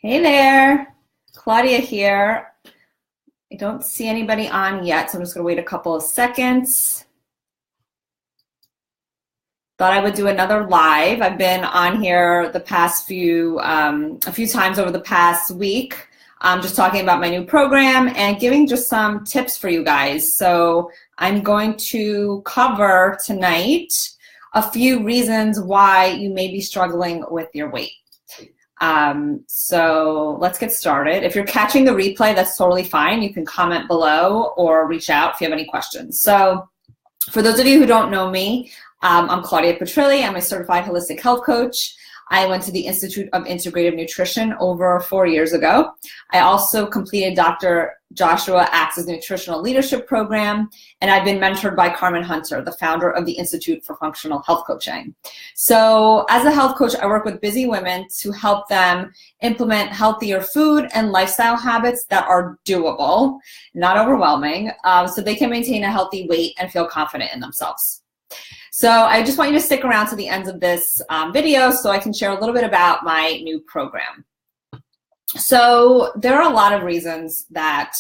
Hey there, Claudia here. I don't see anybody on yet, so I'm just going to wait a couple of seconds. Thought I would do another live. I've been on here the past a few times over the past week, just talking about my new program and giving just some tips for you guys. So I'm going to cover tonight a few reasons why you may be struggling with your weight. So let's get started. If you're catching the replay, that's totally fine. You can comment below or reach out if you have any questions. So for those of you who don't know me, I'm Claudia Petrilli. I'm a certified holistic health coach. I went to the Institute of Integrative Nutrition over 4 years ago. I also completed Dr. Joshua Axe's nutritional leadership program, and I've been mentored by Carmen Hunter, the founder of the Institute for Functional Health Coaching. So as a health coach, I work with busy women to help them implement healthier food and lifestyle habits that are doable, not overwhelming, so they can maintain a healthy weight and feel confident in themselves. So I just want you to stick around to the end of this video so I can share a little bit about my new program. So there are a lot of reasons that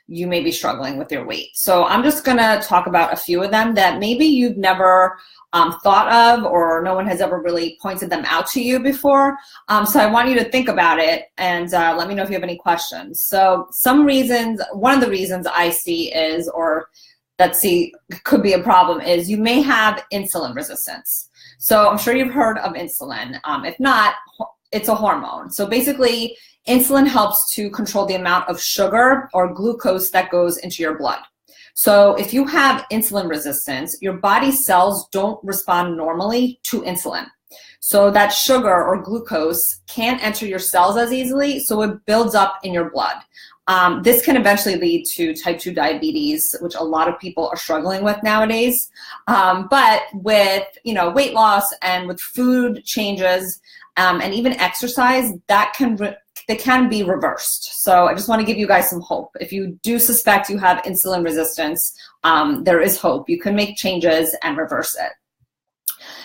you may be struggling with your weight. So I'm just gonna talk about a few of them that maybe you've never thought of, or no one has ever really pointed them out to you before. So I want you to think about it and let me know if you have any questions. So one of the reasons I see is, could be a problem, is you may have insulin resistance. So I'm sure you've heard of insulin. If not, it's a hormone. So basically, insulin helps to control the amount of sugar or glucose that goes into your blood. So if you have insulin resistance, your body cells don't respond normally to insulin. So that sugar or glucose can't enter your cells as easily, so it builds up in your blood. This can eventually lead to type 2 diabetes, which a lot of people are struggling with nowadays. But with weight loss and with food changes and even exercise, they can be reversed. So I just want to give you guys some hope. If you do suspect you have insulin resistance, there is hope. You can make changes and reverse it.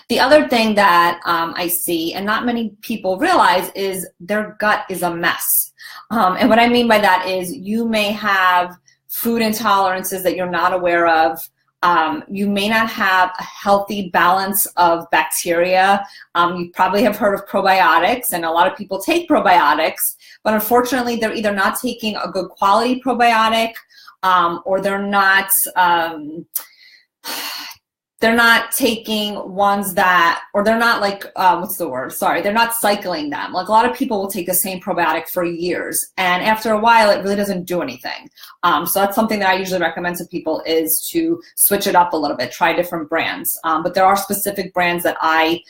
The other thing that I see, and not many people realize, is their gut is a mess. And what I mean by that is you may have food intolerances that you're not aware of. You may not have a healthy balance of bacteria. You probably have heard of probiotics, and a lot of people take probiotics, but unfortunately they're either not taking a good quality probiotic, or they're not taking ones or they're not they're not cycling them. Like, a lot of people will take the same probiotic for years, and after a while it really doesn't do anything. So that's something that I usually recommend to people, is to switch it up a little bit, try different brands. But there are specific brands that I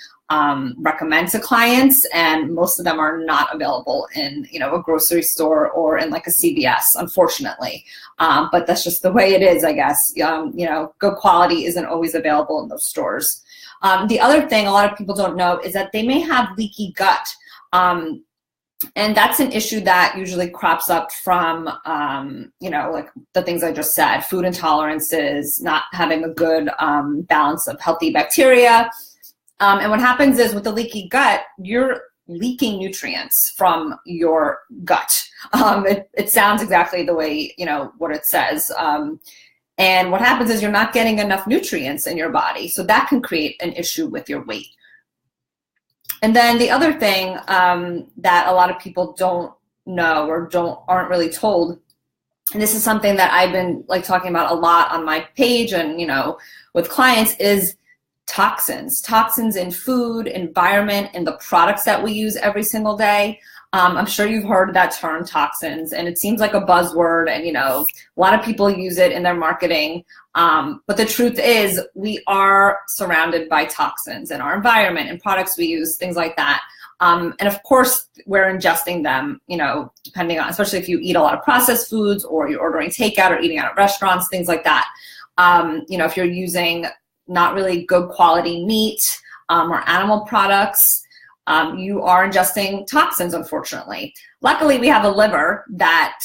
recommend to clients, and most of them are not available in a grocery store or in like a CVS, unfortunately. But that's just the way it is, I guess. Good quality isn't always available in those stores. The other thing a lot of people don't know is that they may have leaky gut. And that's an issue that usually crops up from, like the things I just said: food intolerances, not having a good balance of healthy bacteria. And what happens is, with the leaky gut, you're leaking nutrients from your gut. It sounds exactly the way, what it says. And what happens is you're not getting enough nutrients in your body. So that can create an issue with your weight. And then the other thing that a lot of people don't know or aren't really told, and this is something that I've been talking about a lot on my page and, with clients, is toxins in food, environment, and the products that we use every single day. I'm sure you've heard that term, toxins, and it seems like a buzzword, and a lot of people use it in their marketing. But the truth is, we are surrounded by toxins in our environment and products we use, things like that. And of course, we're ingesting them, depending on, especially if you eat a lot of processed foods, or you're ordering takeout or eating out at restaurants, things like that. If you're using not really good quality meat or animal products, you are ingesting toxins, unfortunately. Luckily, we have a liver that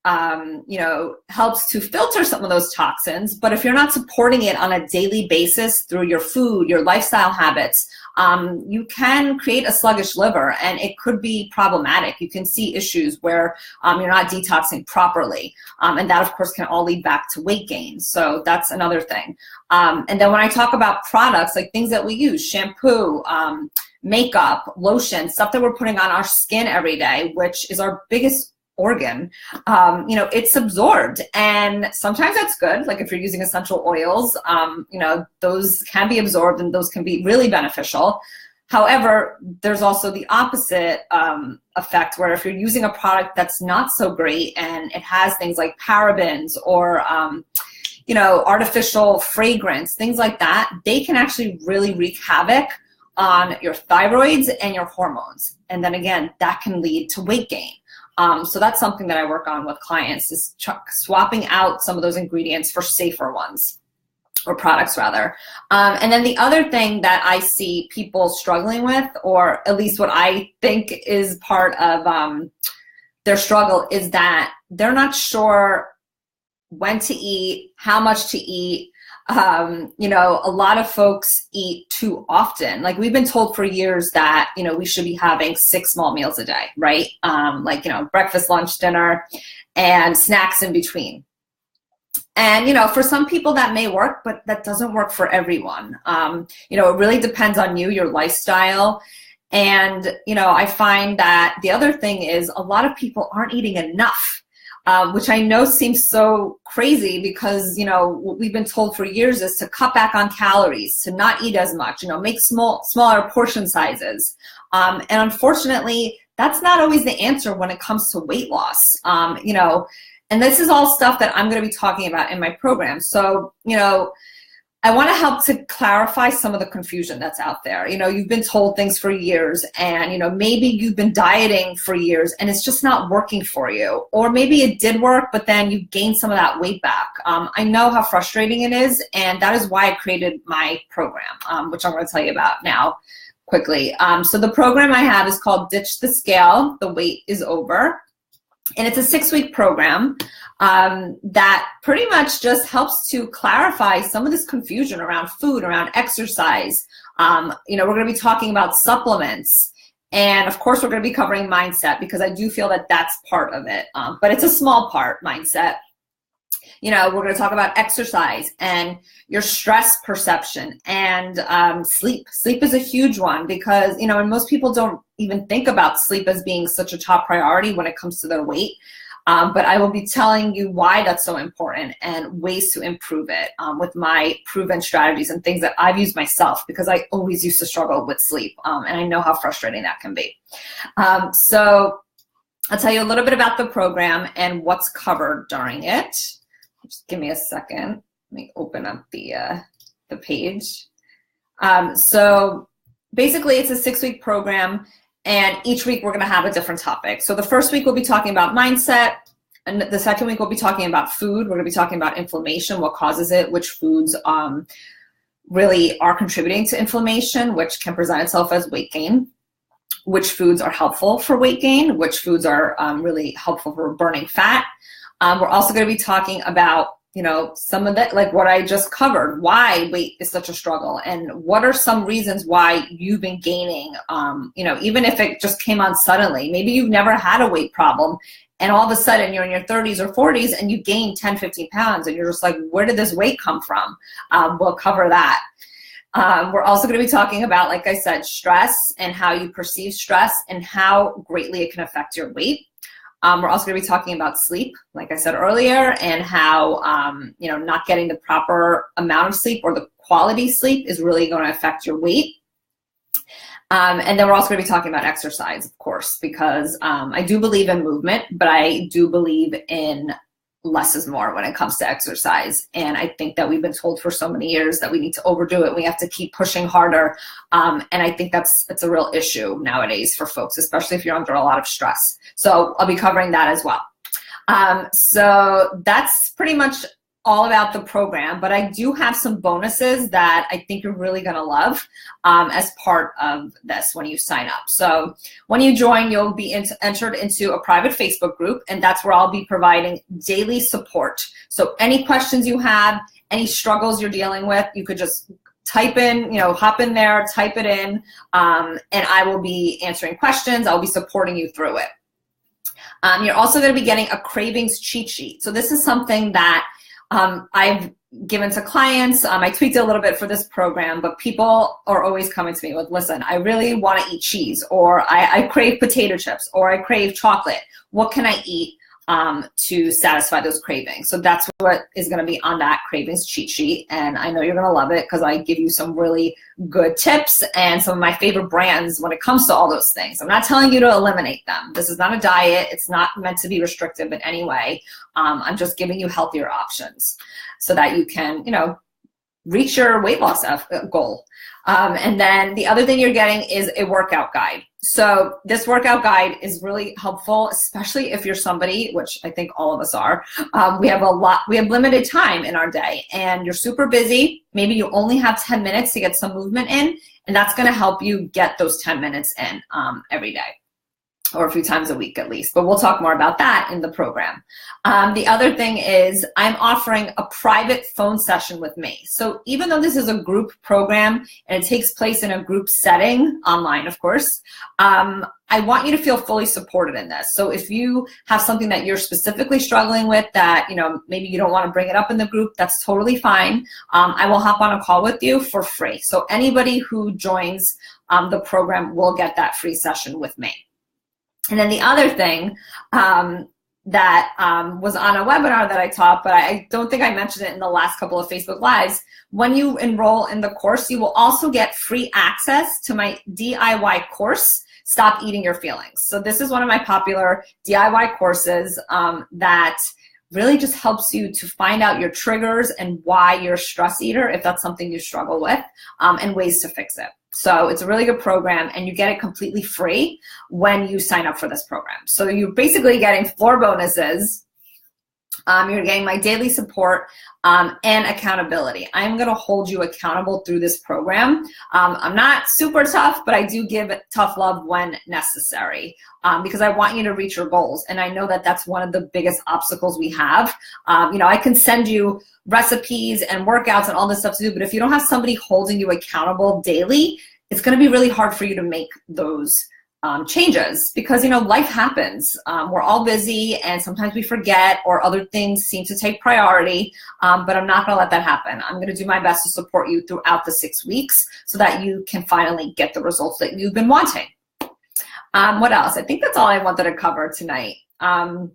helps to filter some of those toxins. But if you're not supporting it on a daily basis through your food, your lifestyle habits, you can create a sluggish liver, and it could be problematic. You can see issues where you're not detoxing properly. And that, of course, can all lead back to weight gain. So that's another thing. And then when I talk about products, like things that we use, shampoo, makeup, lotion, stuff that we're putting on our skin every day, which is our biggest organ, it's absorbed, and sometimes that's good. Like if you're using essential oils, those can be absorbed and those can be really beneficial. However, there's also the opposite effect, where if you're using a product that's not so great and it has things like parabens or artificial fragrance, things like that, they can actually really wreak havoc on your thyroids and your hormones. And then again, that can lead to weight gain. So that's something that I work on with clients, is swapping out some of those ingredients for safer ones, or products rather. And then the other thing that I see people struggling with, or at least what I think is part of their struggle, is that they're not sure when to eat, how much to eat. A lot of folks eat too often. Like we've been told for years that, we should be having 6 small meals a day, right? Breakfast, lunch, dinner, and snacks in between. And, for some people that may work, but that doesn't work for everyone. It really depends on you, your lifestyle. And, I find that the other thing is a lot of people aren't eating enough. Which I know seems so crazy because, what we've been told for years is to cut back on calories, to not eat as much, make smaller portion sizes. And unfortunately, that's not always the answer when it comes to weight loss. And this is all stuff that I'm going to be talking about in my program. So, I want to help to clarify some of the confusion that's out there. You've been told things for years, and, maybe you've been dieting for years and it's just not working for you. Or maybe it did work, but then you gained some of that weight back. I know how frustrating it is, and that is why I created my program, which I'm going to tell you about now quickly. So the program I have is called Ditch the Scale, The Wait is Over. And it's a 6-week program that pretty much just helps to clarify some of this confusion around food, around exercise. We're going to be talking about supplements. And of course, we're going to be covering mindset, because I do feel that that's part of it. But it's a small part, mindset. We're going to talk about exercise and your stress perception and sleep. Sleep is a huge one because, and most people don't even think about sleep as being such a top priority when it comes to their weight. But I will be telling you why that's so important and ways to improve it with my proven strategies and things that I've used myself, because I always used to struggle with sleep. And I know how frustrating that can be. So I'll tell you a little bit about the program and what's covered during it. Just give me a second. Let me open up the page. So basically, it's a 6-week program, and each week we're going to have a different topic. So the first week we'll be talking about mindset, and the second week we'll be talking about food. We're going to be talking about inflammation, what causes it, which foods really are contributing to inflammation, which can present itself as weight gain, which foods are helpful for weight gain, which foods are really helpful for burning fat. We're also going to be talking about, some of that, like what I just covered, why weight is such a struggle, and what are some reasons why you've been gaining, even if it just came on suddenly. Maybe you've never had a weight problem, and all of a sudden you're in your 30s or 40s and you gain 10, 15 pounds, and you're just like, where did this weight come from? We'll cover that. We're also going to be talking about, like I said, stress and how you perceive stress and how greatly it can affect your weight. We're also going to be talking about sleep, like I said earlier, and how, not getting the proper amount of sleep or the quality sleep is really going to affect your weight. And then we're also going to be talking about exercise, of course, because I do believe in movement, but I do believe in less is more when it comes to exercise. And I think that we've been told for so many years that we need to overdo it. We have to keep pushing harder. And I think it's a real issue nowadays for folks, especially if you're under a lot of stress. So I'll be covering that as well. So that's pretty much all about the program, but I do have some bonuses that I think you're really gonna love as part of this when you sign up. So when you join, you'll be entered into a private Facebook group, and that's where I'll be providing daily support. So any questions you have, any struggles you're dealing with, you could just type in, hop in there, type it in, and I will be answering questions. I'll be supporting you through it. You're also going to be getting a cravings cheat sheet. So this is something that I've given to clients. I tweaked it a little bit for this program, but people are always coming to me with, listen, I really want to eat cheese, or I crave potato chips, or I crave chocolate. What can I eat to satisfy those cravings? So that's what is going to be on that cravings cheat sheet. And I know you're going to love it because I give you some really good tips and some of my favorite brands when it comes to all those things. I'm not telling you to eliminate them. This is not a diet. It's not meant to be restrictive in any way. I'm just giving you healthier options so that you can, reach your weight loss goal. And then the other thing you're getting is a workout guide. So this workout guide is really helpful, especially if you're somebody, which I think all of us are. We have limited time in our day and you're super busy. Maybe you only have 10 minutes to get some movement in, and that's going to help you get those 10 minutes in every day, or a few times a week at least, but we'll talk more about that in the program. The other thing is I'm offering a private phone session with me. So even though this is a group program and it takes place in a group setting, online of course, I want you to feel fully supported in this. So if you have something that you're specifically struggling with that, maybe you don't want to bring it up in the group, that's totally fine. I will hop on a call with you for free. So anybody who joins the program will get that free session with me. And then the other thing that was on a webinar that I taught, but I don't think I mentioned it in the last couple of Facebook Lives, when you enroll in the course, you will also get free access to my DIY course, Stop Eating Your Feelings. So this is one of my popular DIY courses that really just helps you to find out your triggers and why you're a stress eater, if that's something you struggle with, and ways to fix it. So it's a really good program, and you get it completely free when you sign up for this program. So you're basically getting 4 bonuses. You're getting my daily support and accountability. I'm going to hold you accountable through this program. I'm not super tough, but I do give tough love when necessary because I want you to reach your goals. And I know that that's one of the biggest obstacles we have. I can send you recipes and workouts and all this stuff to do, but if you don't have somebody holding you accountable daily, it's going to be really hard for you to make those changes because, life happens. We're all busy and sometimes we forget or other things seem to take priority, but I'm not going to let that happen. I'm going to do my best to support you throughout the 6 weeks so that you can finally get the results that you've been wanting. What else? I think that's all I wanted to cover tonight. The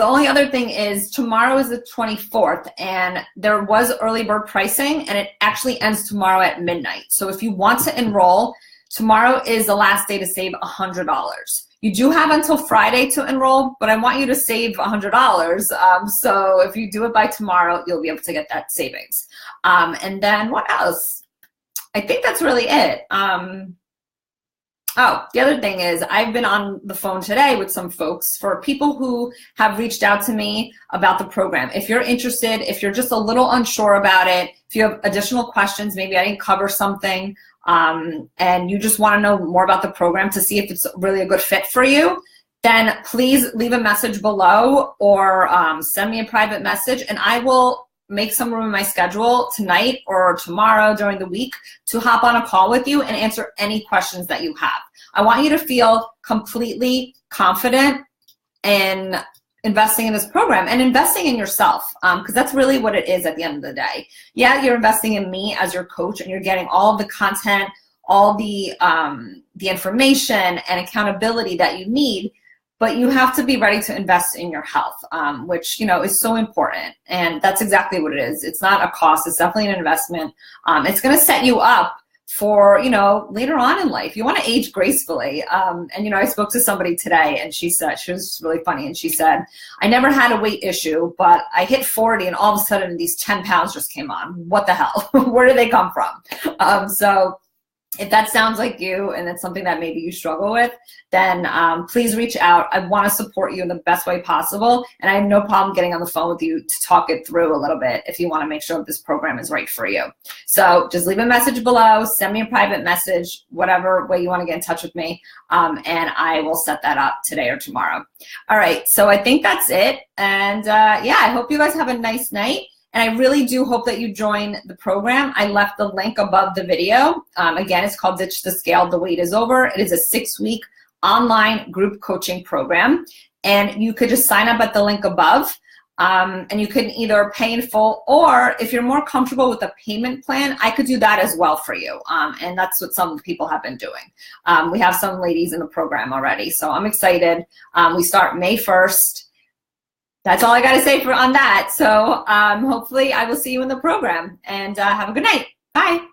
only other thing is tomorrow is the 24th and there was early bird pricing and it actually ends tomorrow at midnight. So if you want to enroll, tomorrow is the last day to save $100. You do have until Friday to enroll, but I want you to save $100. So if you do it by tomorrow, you'll be able to get that savings. And then what else? I think that's really it. The other thing is I've been on the phone today with some folks for people who have reached out to me about the program. If you're interested, if you're just a little unsure about it, if you have additional questions, maybe I didn't cover something, and you just want to know more about the program to see if it's really a good fit for you, then please leave a message below or send me a private message and I will make some room in my schedule tonight or tomorrow during the week to hop on a call with you and answer any questions that you have. I want you to feel completely confident in investing in this program and investing in yourself because that's really what it is at the end of the day. Yeah, you're investing in me as your coach and you're getting all of the content, all the information and accountability that you need, but you have to be ready to invest in your health, which is so important. And that's exactly what it is. It's not a cost. It's definitely an investment. It's going to set you up for, later on in life. You want to age gracefully. And, I spoke to somebody today and she said, she was really funny. And she said, I never had a weight issue, but I hit 40 and all of a sudden these 10 pounds just came on. What the hell? Where did they come from? So If that sounds like you and it's something that maybe you struggle with, then please reach out. I want to support you in the best way possible. And I have no problem getting on the phone with you to talk it through a little bit if you want to make sure this program is right for you. So just leave a message below, send me a private message, whatever way you want to get in touch with me, and I will set that up today or tomorrow. All right, so I think that's it. And yeah, I hope you guys have a nice night. And I really do hope that you join the program. I left the link above the video. Again, it's called Ditch the Scale, The Wait is Over. It is a 6-week online group coaching program. And you could just sign up at the link above. And you can either pay in full, or if you're more comfortable with a payment plan, I could do that as well for you. And that's what some people have been doing. We have some ladies in the program already. So I'm excited. We start May 1st. That's all I got to say on that. So hopefully I will see you in the program, and have a good night. Bye.